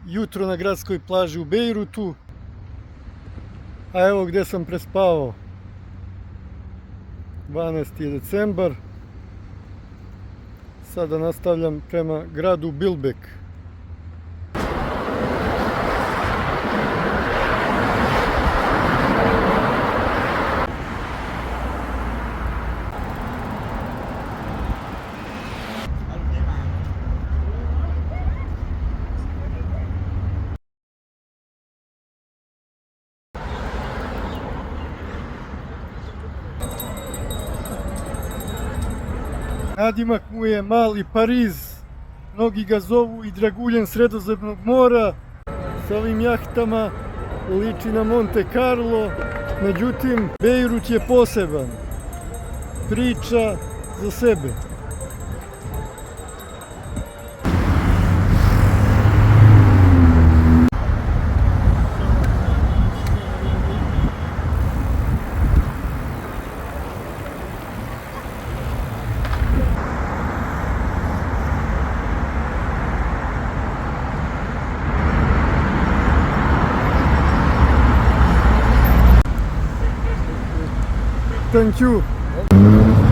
jutro na gradskoj plaži u Bejrutu. A evo gdje sam prespavao. 12. je decembar. Sada nastavljam prema gradu Baalbeku. Nadimak mu je mali Pariz, mnogi ga zovu i draguljen Sredozemnog mora. Sa ovim jahtama liči na Monte Carlo, međutim Bejrut je poseban, priča za sebe. Thank you.